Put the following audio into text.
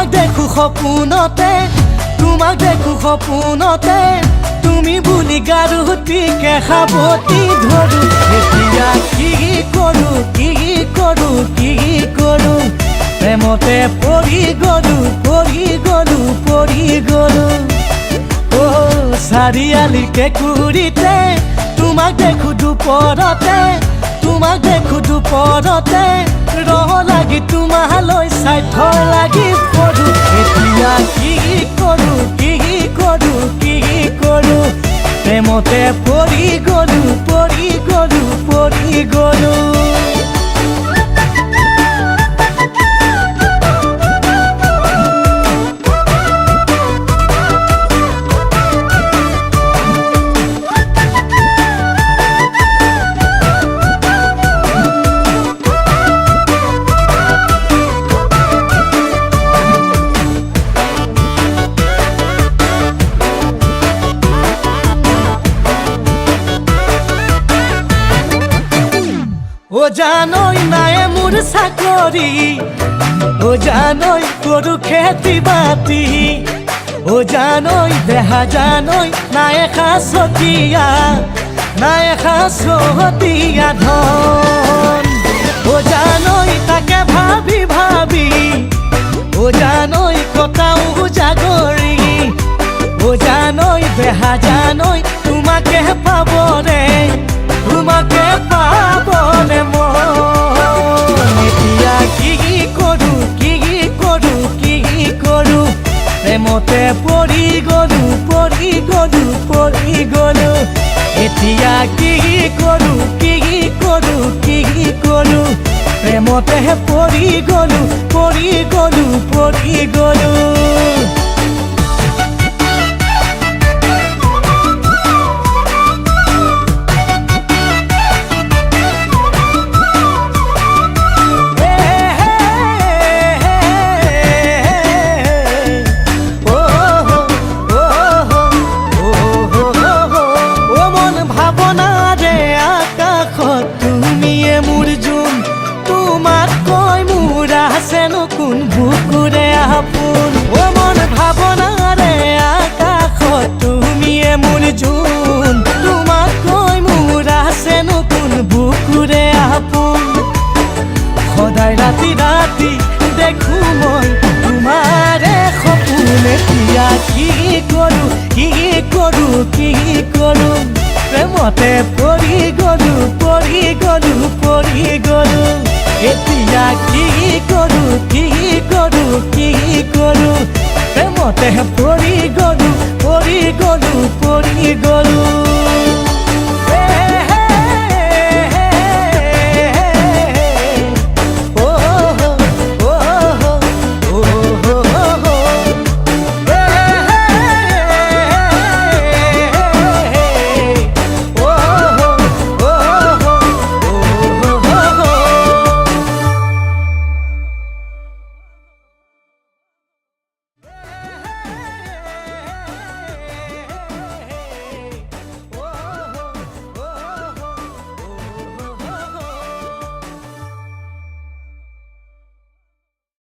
তোমাক দেখো সপোনতে, তোমাক দেখো সপোনতে, তুমি বুলি গাৰুটিকে সাৱটি ধৰো। এতিয়া কি কৰো, কি কৰো, কি কৰো, প্ৰেমতে পৰি গলো, পৰি গলো, পৰি গলো। চাৰিআলিৰ কেঁকুৰিতে তোমাক দেখো দুপৰতে, তোমাক দেখো দুপৰতে, ৰহ লাগি তোমালৈ চাই থয় লাগি পৰো। এতিয়া কি কৰো, কি কৰো, কি কৰো, প্ৰেমতে পৰি গলো, পৰি গলো, পৰি গলো। ও জানই নাই মোৰ চাকৰি, ও জানই কৰো খেতি বাতি, ও জানই দেহা জানই নাই সাঁচতীয়া, নাই সাঁচতীয়া ধন। ও জানই তাকে ভাবি ভাবি, ও জানই কটাও জাগৰি, ও জানই দেহা জানই তোমাকে পাবনে, তোমাকে পাবনে মন। এতিয়া কি কৰো, কি কৰো, কি কৰো, প্ৰেমতে পৰি গলো, পৰি গলো, পৰি গলো। এতিয়া কি কৰো, কি কৰো, কি কৰো, প্ৰেমতে পৰি গলো, পৰি গলো, পৰি গলো। কোন বুকুৰে আপোন, ও মন ভাৱনাৰে আকাশত তুমিয়ে মোৰ জোন, তোমাক কৈ মোৰ আছেনো কোন বুকুৰে আপোন। সদায় ৰাতি ৰাতি দেখো মই তোমাৰে সপোন। এতিয়া কি কৰো, কি কৰো, কি কৰো, প্ৰেমতে পৰি গলো, পৰি গলো, পৰি গলো। এতিয়া কি কৰো, কি কৰো, কি কৰো, প্ৰেমতে পৰি